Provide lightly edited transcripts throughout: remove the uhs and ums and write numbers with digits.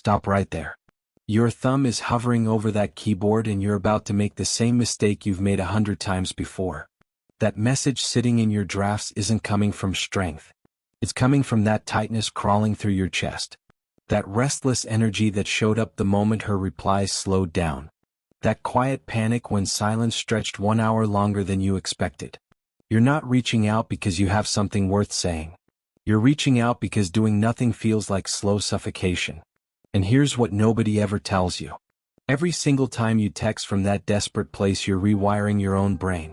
Stop right there. Your thumb is hovering over that keyboard and you're about to make the same mistake you've made 100 times before. That message sitting in your drafts isn't coming from strength. It's coming from that tightness crawling through your chest. That restless energy that showed up the moment her replies slowed down. That quiet panic when silence stretched 1 hour longer than you expected. You're not reaching out because you have something worth saying. You're reaching out because doing nothing feels like slow suffocation. And here's what nobody ever tells you. Every single time you text from that desperate place, you're rewiring your own brain.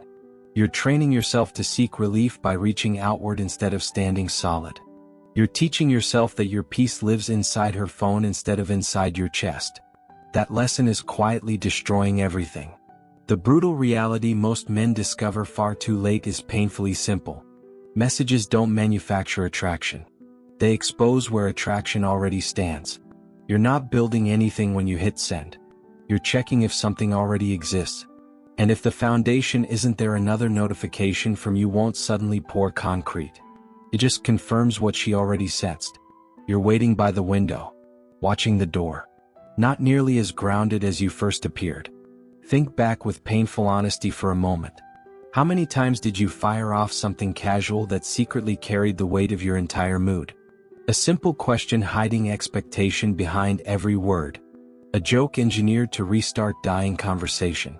You're training yourself to seek relief by reaching outward instead of standing solid. You're teaching yourself that your peace lives inside her phone instead of inside your chest. That lesson is quietly destroying everything. The brutal reality most men discover far too late is painfully simple. Messages don't manufacture attraction. They expose where attraction already stands. You're not building anything when you hit send. You're checking if something already exists. And if the foundation isn't there, another notification from you won't suddenly pour concrete. It just confirms what she already sensed. You're waiting by the window, watching the door. Not nearly as grounded as you first appeared. Think back with painful honesty for a moment. How many times did you fire off something casual that secretly carried the weight of your entire mood? A simple question hiding expectation behind every word. A joke engineered to restart dying conversation.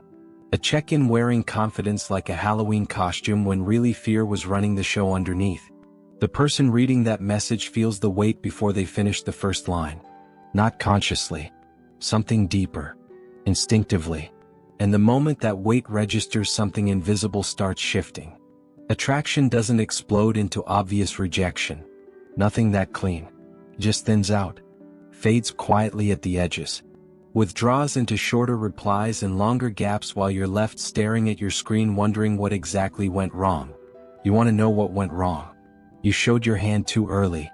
A check-in wearing confidence like a Halloween costume when really fear was running the show underneath. The person reading that message feels the weight before they finish the first line. Not consciously. Something deeper. Instinctively. And the moment that weight registers, something invisible starts shifting. Attraction doesn't explode into obvious rejection. Nothing that clean. Just thins out. Fades quietly at the edges. Withdraws into shorter replies and longer gaps while you're left staring at your screen wondering what exactly went wrong. You want to know what went wrong? You showed your hand too early.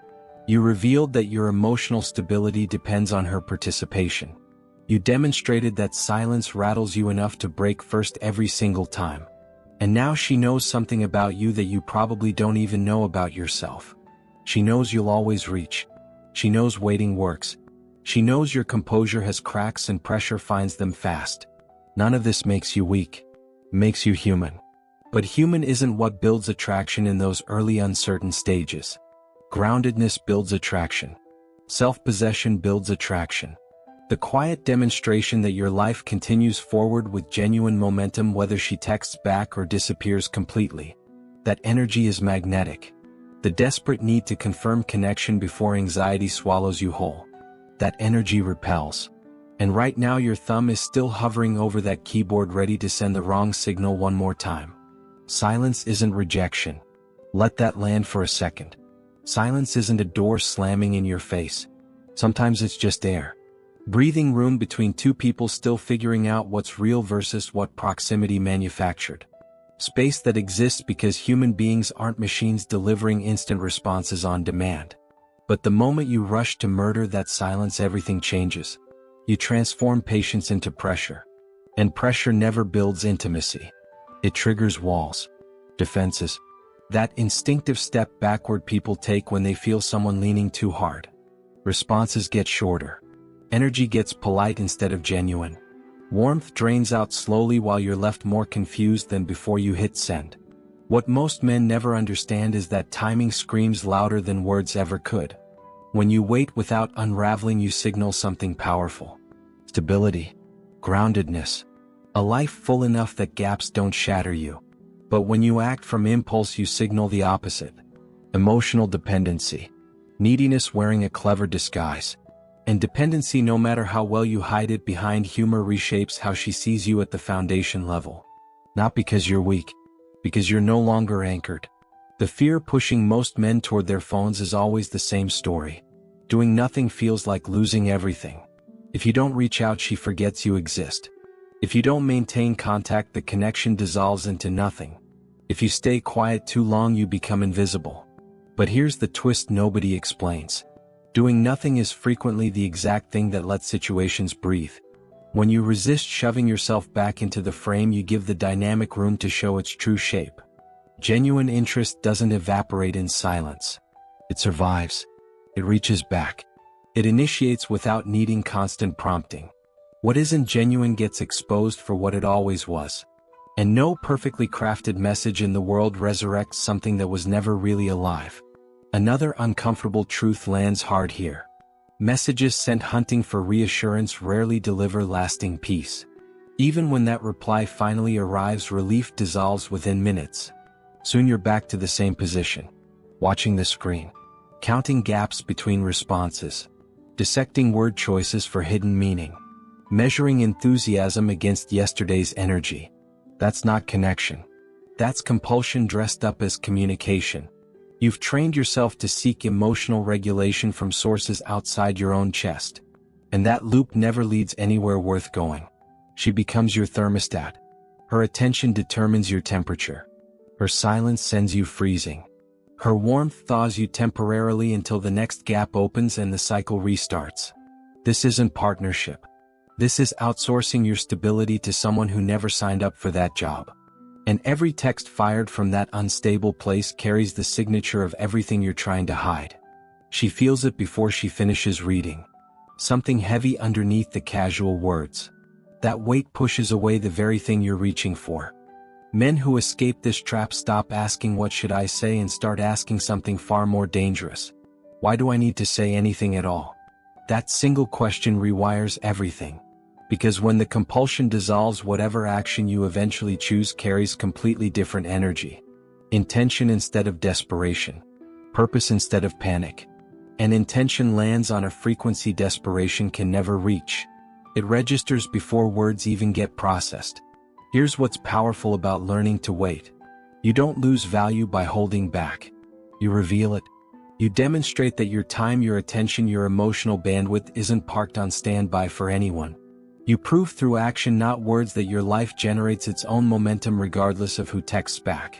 You revealed that your emotional stability depends on her participation. You demonstrated that silence rattles you enough to break first every single time. And now she knows something about you that you probably don't even know about yourself. She knows you'll always reach. She knows waiting works. She knows your composure has cracks and pressure finds them fast. None of this makes you weak. It makes you human. But human isn't what builds attraction in those early uncertain stages. Groundedness builds attraction. Self-possession builds attraction. The quiet demonstration that your life continues forward with genuine momentum whether she texts back or disappears completely. That energy is magnetic. The desperate need to confirm connection before anxiety swallows you whole. That energy repels. And right now your thumb is still hovering over that keyboard ready to send the wrong signal one more time. Silence isn't rejection. Let that land for a second. Silence isn't a door slamming in your face. Sometimes it's just air. Breathing room between two people still figuring out what's real versus what proximity manufactured. Space that exists because human beings aren't machines delivering instant responses on demand. But the moment you rush to murder that silence, everything changes. You transform patience into pressure. And pressure never builds intimacy. It triggers walls. Defenses. That instinctive step backward people take when they feel someone leaning too hard. Responses get shorter. Energy gets polite instead of genuine. Warmth drains out slowly while you're left more confused than before you hit send. What most men never understand is that timing screams louder than words ever could. When you wait without unraveling, you signal something powerful. Stability. Groundedness. A life full enough that gaps don't shatter you. But when you act from impulse, you signal the opposite. Emotional dependency. Neediness wearing a clever disguise. And dependency, no matter how well you hide it behind humor, reshapes how she sees you at the foundation level. Not because you're weak. Because you're no longer anchored. The fear pushing most men toward their phones is always the same story. Doing nothing feels like losing everything. If you don't reach out, she forgets you exist. If you don't maintain contact, the connection dissolves into nothing. If you stay quiet too long, you become invisible. But here's the twist nobody explains. Doing nothing is frequently the exact thing that lets situations breathe. When you resist shoving yourself back into the frame, you give the dynamic room to show its true shape. Genuine interest doesn't evaporate in silence. It survives. It reaches back. It initiates without needing constant prompting. What isn't genuine gets exposed for what it always was. And no perfectly crafted message in the world resurrects something that was never really alive. Another uncomfortable truth lands hard here. Messages sent hunting for reassurance rarely deliver lasting peace. Even when that reply finally arrives, relief dissolves within minutes. Soon you're back to the same position, watching the screen, counting gaps between responses, dissecting word choices for hidden meaning, measuring enthusiasm against yesterday's energy. That's not connection. That's compulsion dressed up as communication. You've trained yourself to seek emotional regulation from sources outside your own chest. And that loop never leads anywhere worth going. She becomes your thermostat. Her attention determines your temperature. Her silence sends you freezing. Her warmth thaws you temporarily until the next gap opens and the cycle restarts. This isn't partnership. This is outsourcing your stability to someone who never signed up for that job. And every text fired from that unstable place carries the signature of everything you're trying to hide. She feels it before she finishes reading. Something heavy underneath the casual words. That weight pushes away the very thing you're reaching for. Men who escape this trap stop asking what should I say and start asking something far more dangerous. Why do I need to say anything at all? That single question rewires everything. Because when the compulsion dissolves, whatever action you eventually choose carries completely different energy. Intention instead of desperation. Purpose instead of panic. And intention lands on a frequency desperation can never reach. It registers before words even get processed. Here's what's powerful about learning to wait. You don't lose value by holding back. You reveal it. You demonstrate that your time, your attention, your emotional bandwidth isn't parked on standby for anyone. You prove through action, not words, that your life generates its own momentum regardless of who texts back.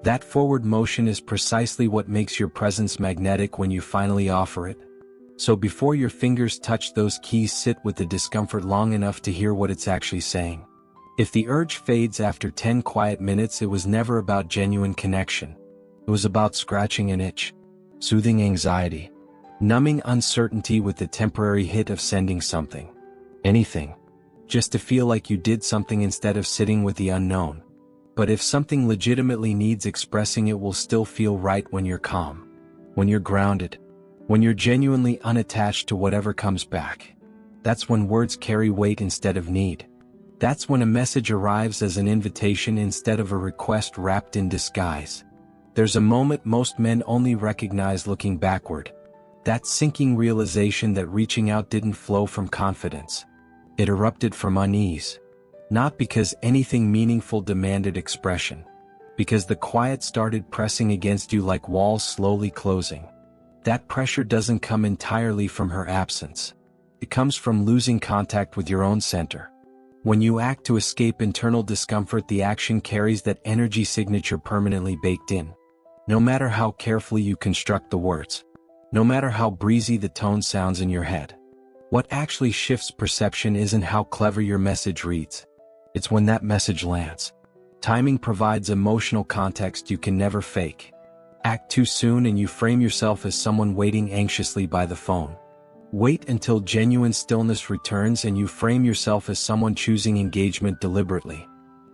That forward motion is precisely what makes your presence magnetic when you finally offer it. So before your fingers touch those keys, sit with the discomfort long enough to hear what it's actually saying. If the urge fades after 10 quiet minutes, it was never about genuine connection. It was about scratching an itch, soothing anxiety, numbing uncertainty with the temporary hit of sending something. Anything. Just to feel like you did something instead of sitting with the unknown. But if something legitimately needs expressing, it will still feel right when you're calm. When you're grounded. When you're genuinely unattached to whatever comes back. That's when words carry weight instead of need. That's when a message arrives as an invitation instead of a request wrapped in disguise. There's a moment most men only recognize looking backward. That sinking realization that reaching out didn't flow from confidence. It erupted from unease. Not because anything meaningful demanded expression. Because the quiet started pressing against you like walls slowly closing. That pressure doesn't come entirely from her absence. It comes from losing contact with your own center. When you act to escape internal discomfort, the action carries that energy signature permanently baked in. No matter how carefully you construct the words. No matter how breezy the tone sounds in your head. What actually shifts perception isn't how clever your message reads. It's when that message lands. Timing provides emotional context you can never fake. Act too soon and you frame yourself as someone waiting anxiously by the phone. Wait until genuine stillness returns and you frame yourself as someone choosing engagement deliberately.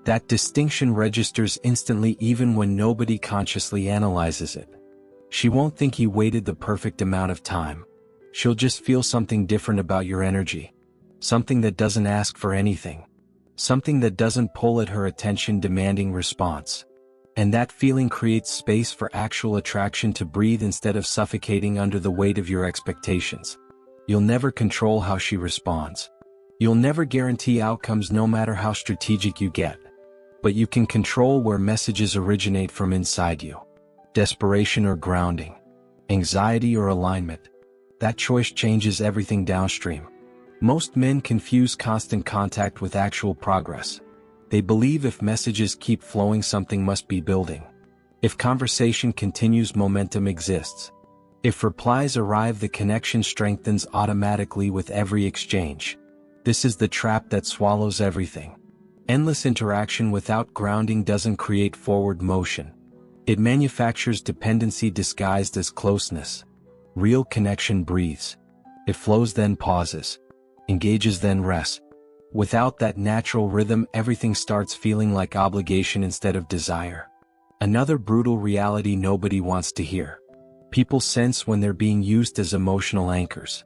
That distinction registers instantly even when nobody consciously analyzes it. She won't think he waited the perfect amount of time. She'll just feel something different about your energy. Something that doesn't ask for anything. Something that doesn't pull at her attention demanding response. And that feeling creates space for actual attraction to breathe instead of suffocating under the weight of your expectations. You'll never control how she responds. You'll never guarantee outcomes no matter how strategic you get. But you can control where messages originate from inside you. Desperation or grounding. Anxiety or alignment. That choice changes everything downstream. Most men confuse constant contact with actual progress. They believe if messages keep flowing, something must be building. If conversation continues, momentum exists. If replies arrive, the connection strengthens automatically with every exchange. This is the trap that swallows everything. Endless interaction without grounding doesn't create forward motion. It manufactures dependency disguised as closeness. Real connection breathes. It flows then pauses, engages then rests. Without that natural rhythm, everything starts feeling like obligation instead of desire. Another brutal reality nobody wants to hear. People sense when they're being used as emotional anchors.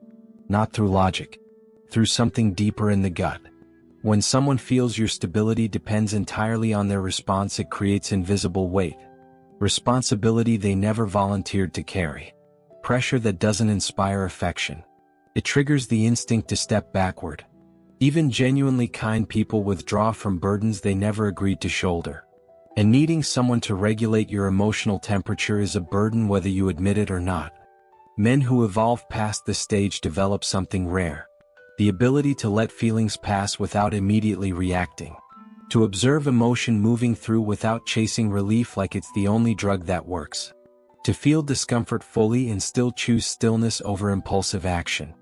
Not through logic. Through something deeper in the gut. When someone feels your stability depends entirely on their response, it creates invisible weight. Responsibility they never volunteered to carry. Pressure that doesn't inspire affection. It triggers the instinct to step backward. Even genuinely kind people withdraw from burdens they never agreed to shoulder. And needing someone to regulate your emotional temperature is a burden whether you admit it or not. Men who evolve past this stage develop something rare. The ability to let feelings pass without immediately reacting. To observe emotion moving through without chasing relief like it's the only drug that works. To feel discomfort fully and still choose stillness over impulsive action.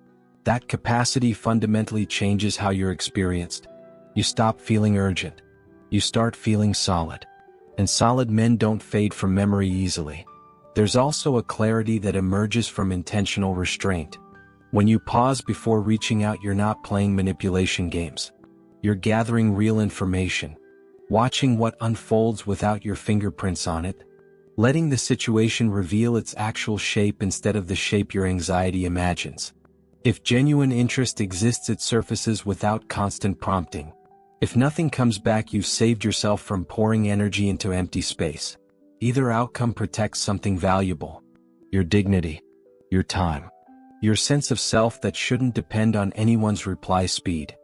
That capacity fundamentally changes how you're experienced. You stop feeling urgent. You start feeling solid. And solid men don't fade from memory easily. There's also a clarity that emerges from intentional restraint. When you pause before reaching out, you're not playing manipulation games. You're gathering real information. Watching what unfolds without your fingerprints on it. Letting the situation reveal its actual shape instead of the shape your anxiety imagines. If genuine interest exists, it surfaces without constant prompting. If nothing comes back, you've saved yourself from pouring energy into empty space. Either outcome protects something valuable. Your dignity. Your time. Your sense of self that shouldn't depend on anyone's reply speed.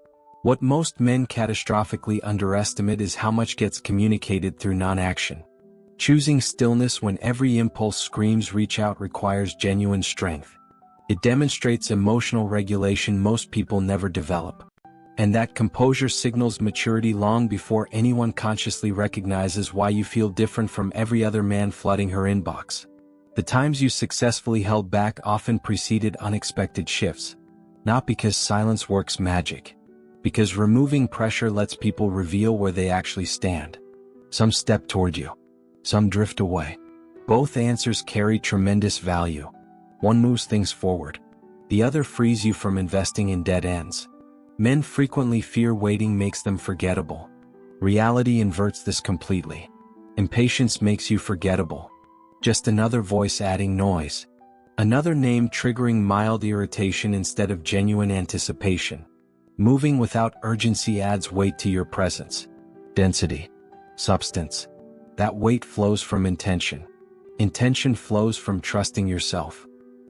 What most men catastrophically underestimate is how much gets communicated through non-action. Choosing stillness when every impulse screams reach out requires genuine strength. It demonstrates emotional regulation most people never develop. And that composure signals maturity long before anyone consciously recognizes why you feel different from every other man flooding her inbox. The times you successfully held back often preceded unexpected shifts. Not because silence works magic. Because removing pressure lets people reveal where they actually stand. Some step toward you. Some drift away. Both answers carry tremendous value. One moves things forward. The other frees you from investing in dead ends. Men frequently fear waiting makes them forgettable. Reality inverts this completely. Impatience makes you forgettable. Just another voice adding noise. Another name triggering mild irritation instead of genuine anticipation. Moving without urgency adds weight to your presence. Density. Substance. That weight flows from intention. Intention flows from trusting yourself.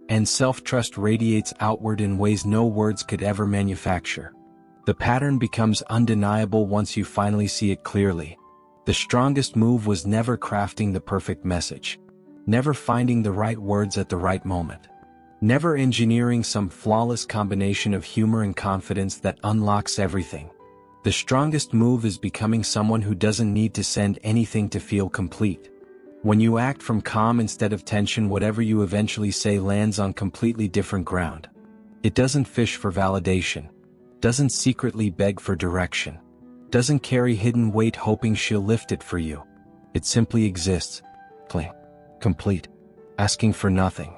And self-trust radiates outward in ways no words could ever manufacture. The pattern becomes undeniable once you finally see it clearly. The strongest move was never crafting the perfect message. Never finding the right words at the right moment. Never engineering some flawless combination of humor and confidence that unlocks everything. The strongest move is becoming someone who doesn't need to send anything to feel complete. When you act from calm instead of tension, whatever you eventually say lands on completely different ground. It doesn't fish for validation. Doesn't secretly beg for direction. Doesn't carry hidden weight hoping she'll lift it for you. It simply exists. Clean. Complete. Asking for nothing.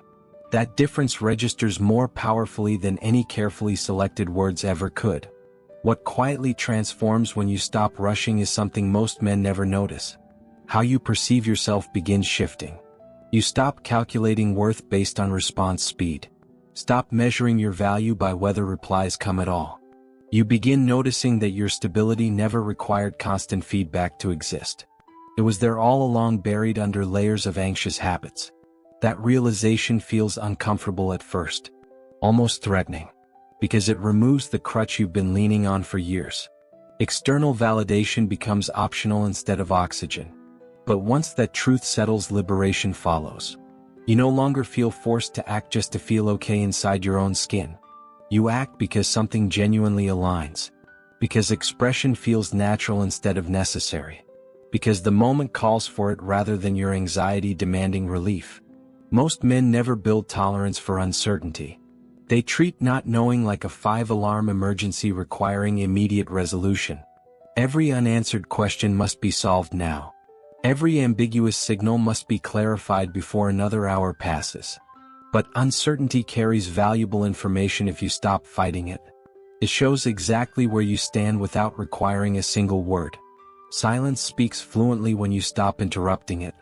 That difference registers more powerfully than any carefully selected words ever could. What quietly transforms when you stop rushing is something most men never notice. How you perceive yourself begins shifting. You stop calculating worth based on response speed. Stop measuring your value by whether replies come at all. You begin noticing that your stability never required constant feedback to exist. It was there all along, buried under layers of anxious habits. That realization feels uncomfortable at first. Almost threatening. Because it removes the crutch you've been leaning on for years. External validation becomes optional instead of oxygen. But once that truth settles, liberation follows. You no longer feel forced to act just to feel okay inside your own skin. You act because something genuinely aligns. Because expression feels natural instead of necessary. Because the moment calls for it rather than your anxiety demanding relief. Most men never build tolerance for uncertainty. They treat not knowing like a 5-alarm emergency requiring immediate resolution. Every unanswered question must be solved now. Every ambiguous signal must be clarified before another hour passes. But uncertainty carries valuable information if you stop fighting it. It shows exactly where you stand without requiring a single word. Silence speaks fluently when you stop interrupting it.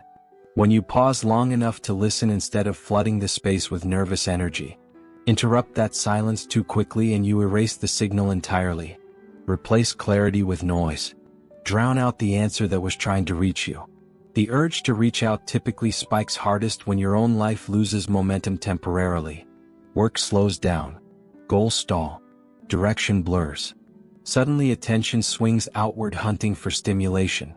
When you pause long enough to listen instead of flooding the space with nervous energy. Interrupt that silence too quickly and you erase the signal entirely. Replace clarity with noise. Drown out the answer that was trying to reach you. The urge to reach out typically spikes hardest when your own life loses momentum temporarily. Work slows down. Goals stall. Direction blurs. Suddenly attention swings outward hunting for stimulation.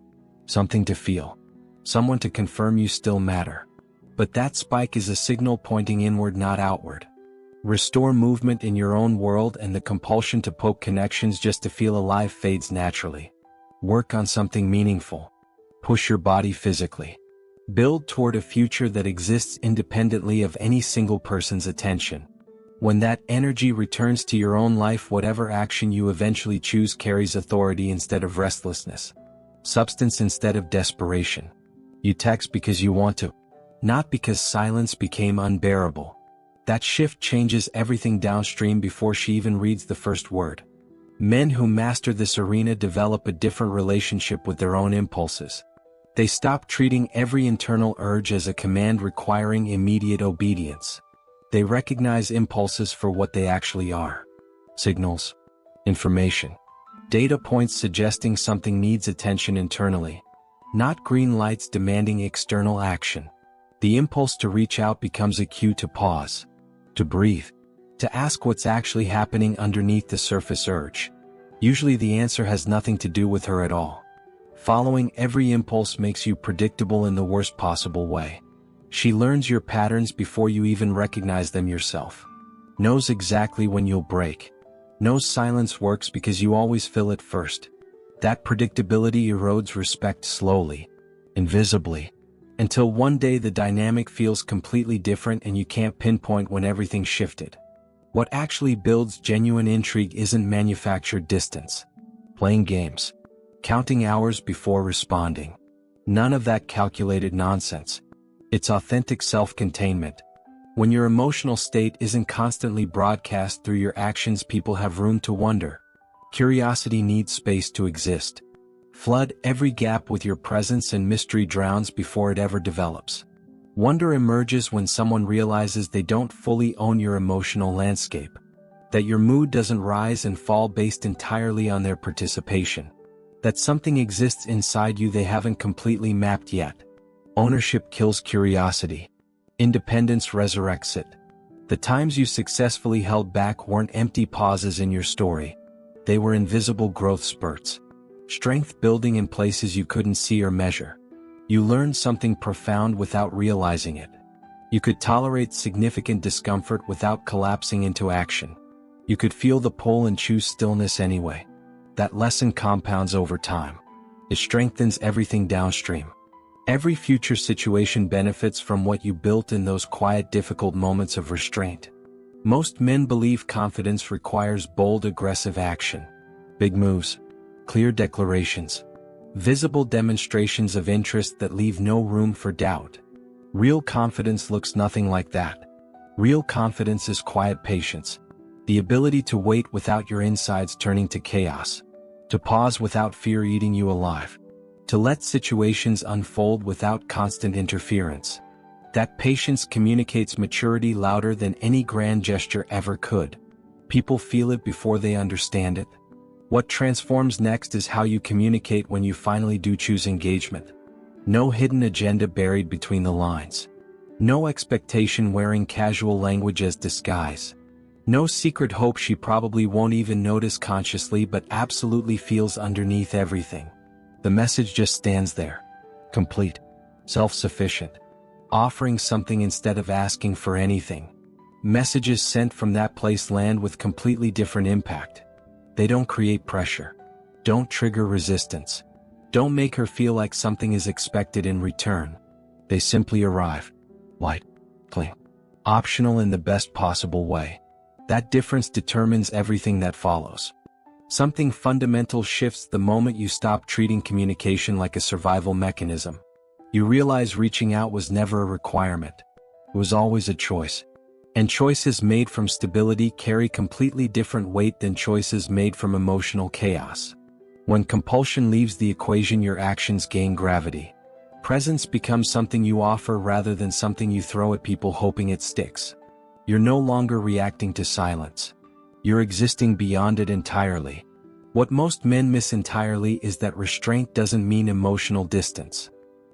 Something to feel. Someone to confirm you still matter. But that spike is a signal pointing inward, not outward. Restore movement in your own world and the compulsion to poke connections just to feel alive fades naturally. Work on something meaningful. Push your body physically. Build toward a future that exists independently of any single person's attention. When that energy returns to your own life, whatever action you eventually choose carries authority instead of restlessness. Substance instead of desperation. You text because you want to, not because silence became unbearable. That shift changes everything downstream before she even reads the first word. Men who master this arena develop a different relationship with their own impulses. They stop treating every internal urge as a command requiring immediate obedience. They recognize impulses for what they actually are. Signals. Information. Data points suggesting something needs attention internally. Not green lights demanding external action. The impulse to reach out becomes a cue to pause. To breathe. To ask what's actually happening underneath the surface urge. Usually the answer has nothing to do with her at all. Following every impulse makes you predictable in the worst possible way. She learns your patterns before you even recognize them yourself. Knows exactly when you'll break. Knows silence works because you always fill it first. That predictability erodes respect slowly, invisibly, until one day the dynamic feels completely different and you can't pinpoint when everything shifted. What actually builds genuine intrigue isn't manufactured distance. Playing games. Counting hours before responding. None of that calculated nonsense. It's authentic self-containment. When your emotional state isn't constantly broadcast through your actions, people have room to wonder. Curiosity needs space to exist. Flood every gap with your presence and mystery drowns before it ever develops. Wonder emerges when someone realizes they don't fully own your emotional landscape. That your mood doesn't rise and fall based entirely on their participation. That something exists inside you they haven't completely mapped yet. Ownership kills curiosity. Independence resurrects it. The times you successfully held back weren't empty pauses in your story. They were invisible growth spurts. Strength building in places you couldn't see or measure. You learned something profound without realizing it. You could tolerate significant discomfort without collapsing into action. You could feel the pull and choose stillness anyway. That lesson compounds over time. It strengthens everything downstream. Every future situation benefits from what you built in those quiet, difficult moments of restraint. Most men believe confidence requires bold, aggressive action. Big moves. Clear declarations. Visible demonstrations of interest that leave no room for doubt. Real confidence looks nothing like that. Real confidence is quiet patience. The ability to wait without your insides turning to chaos. To pause without fear eating you alive. To let situations unfold without constant interference. That patience communicates maturity louder than any grand gesture ever could. People feel it before they understand it. What transforms next is how you communicate when you finally do choose engagement. No hidden agenda buried between the lines. No expectation wearing casual language as disguise. No secret hope she probably won't even notice consciously but absolutely feels underneath everything. The message just stands there. Complete. Self-sufficient. Offering something instead of asking for anything. Messages sent from that place land with completely different impact. They don't create pressure. Don't trigger resistance. Don't make her feel like something is expected in return. They simply arrive. Light. Clean. Optional in the best possible way. That difference determines everything that follows. Something fundamental shifts the moment you stop treating communication like a survival mechanism. You realize reaching out was never a requirement. It was always a choice. And choices made from stability carry completely different weight than choices made from emotional chaos. When compulsion leaves the equation, your actions gain gravity. Presence becomes something you offer rather than something you throw at people hoping it sticks. You're no longer reacting to silence. You're existing beyond it entirely. What most men miss entirely is that restraint doesn't mean emotional distance.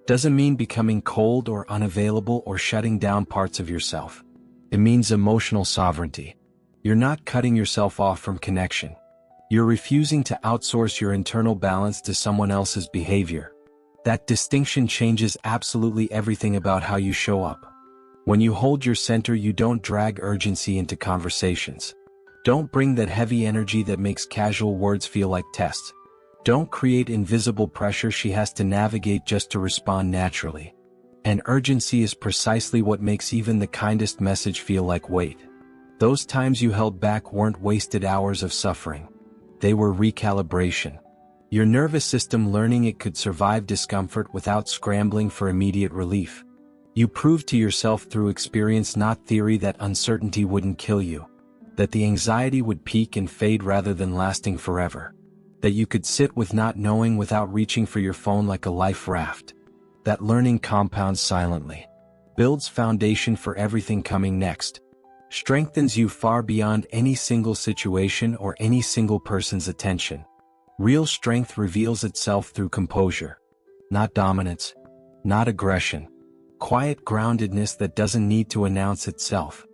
Doesn't mean becoming cold or unavailable or shutting down parts of yourself. It means emotional sovereignty. You're not cutting yourself off from connection. You're refusing to outsource your internal balance to someone else's behavior. That distinction changes absolutely everything about how you show up. When you hold your center, you don't drag urgency into conversations. Don't bring that heavy energy that makes casual words feel like tests. Don't create invisible pressure she has to navigate just to respond naturally. And urgency is precisely what makes even the kindest message feel like weight. Those times you held back weren't wasted hours of suffering. They were recalibration. Your nervous system learning it could survive discomfort without scrambling for immediate relief. You proved to yourself through experience, not theory, that uncertainty wouldn't kill you. That the anxiety would peak and fade rather than lasting forever. That you could sit with not knowing without reaching for your phone like a life raft. That learning compounds silently. Builds foundation for everything coming next. Strengthens you far beyond any single situation or any single person's attention. Real strength reveals itself through composure. Not dominance. Not aggression. Quiet groundedness that doesn't need to announce itself.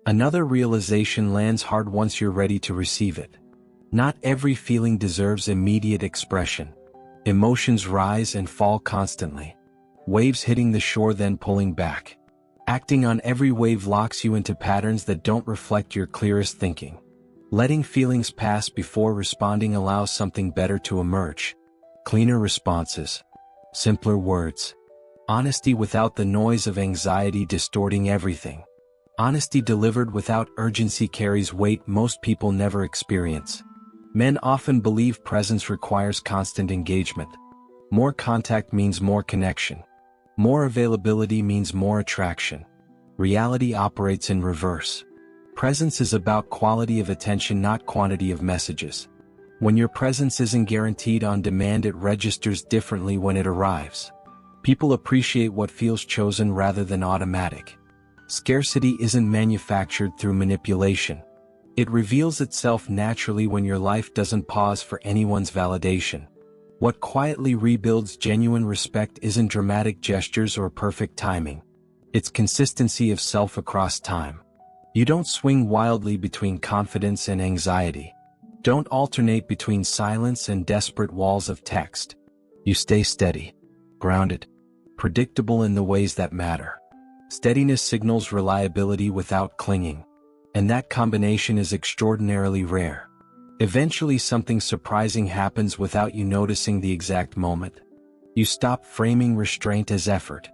Another realization lands hard once you're ready to receive it. Not every feeling deserves immediate expression. Emotions rise and fall constantly. Waves hitting the shore then pulling back. Acting on every wave locks you into patterns that don't reflect your clearest thinking. Letting feelings pass before responding allows something better to emerge. Cleaner responses. Simpler words. Honesty without the noise of anxiety distorting everything. Honesty delivered without urgency carries weight most people never experience. Men often believe presence requires constant engagement. More contact means more connection. More availability means more attraction. Reality operates in reverse. Presence is about quality of attention, not quantity of messages. When your presence isn't guaranteed on demand, it registers differently when it arrives. People appreciate what feels chosen rather than automatic. Scarcity isn't manufactured through manipulation. It reveals itself naturally when your life doesn't pause for anyone's validation. What quietly rebuilds genuine respect isn't dramatic gestures or perfect timing. It's consistency of self across time. You don't swing wildly between confidence and anxiety. Don't alternate between silence and desperate walls of text. You stay steady, grounded, predictable in the ways that matter. Steadiness signals reliability without clinging. And that combination is extraordinarily rare. Eventually something surprising happens without you noticing the exact moment. You stop framing restraint as effort.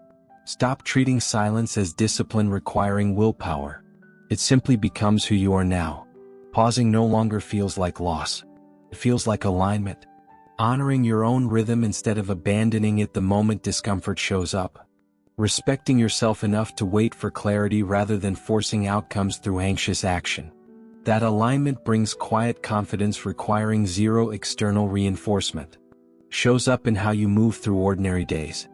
Stop treating silence as discipline requiring willpower. It simply becomes who you are now. Pausing no longer feels like loss. It feels like alignment. Honoring your own rhythm instead of abandoning it the moment discomfort shows up. Respecting yourself enough to wait for clarity rather than forcing outcomes through anxious action. That alignment brings quiet confidence requiring zero external reinforcement. Shows up in how you move through ordinary days.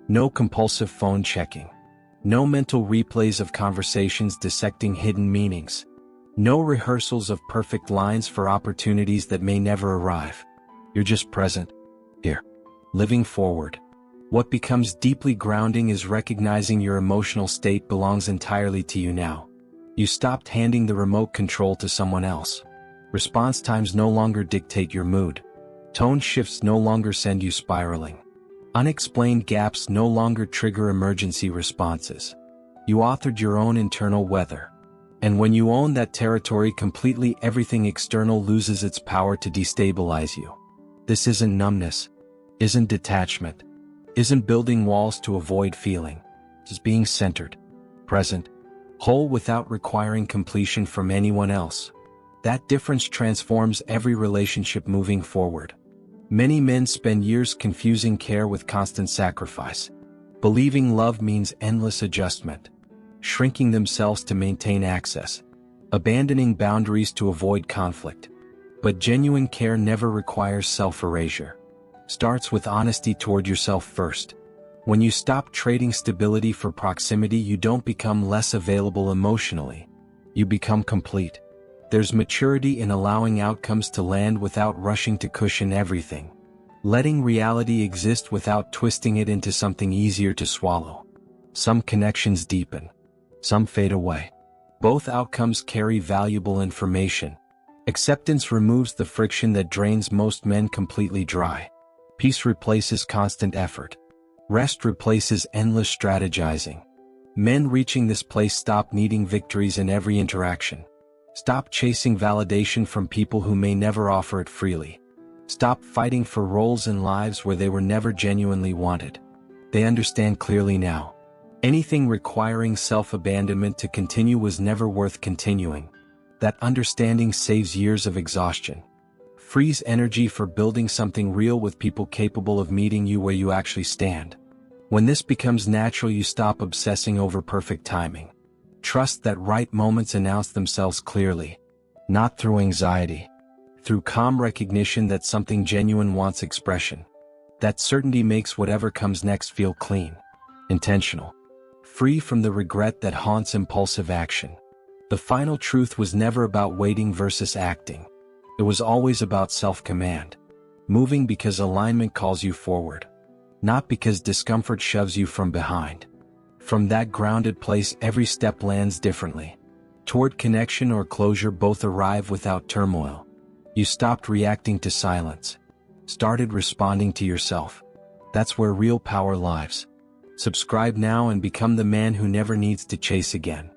No compulsive phone checking. No mental replays of conversations dissecting hidden meanings. No rehearsals of perfect lines for opportunities that may never arrive. You're just present. Here. Living forward. What becomes deeply grounding is recognizing your emotional state belongs entirely to you now. You stopped handing the remote control to someone else. Response times no longer dictate your mood. Tone shifts no longer send you spiraling. Unexplained gaps no longer trigger emergency responses. You authored your own internal weather. And when you own that territory completely, everything external loses its power to destabilize you. This isn't numbness. Isn't detachment. Isn't building walls to avoid feeling. It's being centered, present, whole without requiring completion from anyone else. That difference transforms every relationship moving forward. Many men spend years confusing care with constant sacrifice. Believing love means endless adjustment. shrinking themselves to maintain access, abandoning boundaries to avoid conflict. But genuine care never requires self-erasure. Starts with honesty toward yourself first. When you stop trading stability for proximity, you don't become less available emotionally. You become complete. There's maturity in allowing outcomes to land without rushing to cushion everything. Letting reality exist without twisting it into something easier to swallow. Some connections deepen. Some fade away. Both outcomes carry valuable information. Acceptance removes the friction that drains most men completely dry. Peace replaces constant effort. Rest replaces endless strategizing. Men reaching this place stop needing victories in every interaction. Stop chasing validation from people who may never offer it freely. Stop fighting for roles in lives where they were never genuinely wanted. They understand clearly now. Anything requiring self-abandonment to continue was never worth continuing. That understanding saves years of exhaustion. Frees energy for building something real with people capable of meeting you where you actually stand. When this becomes natural, you stop obsessing over perfect timing. Trust that right moments announce themselves clearly, not through anxiety, through calm recognition that something genuine wants expression. That certainty makes whatever comes next feel clean, intentional, free from the regret that haunts impulsive action. The final truth was never about waiting versus acting. It was always about self-command. Moving because alignment calls you forward, not because discomfort shoves you from behind. From that grounded place, every step lands differently. Toward connection or closure, both arrive without turmoil. You stopped reacting to silence. Started responding to yourself. That's where real power lies. Subscribe now and become the man who never needs to chase again.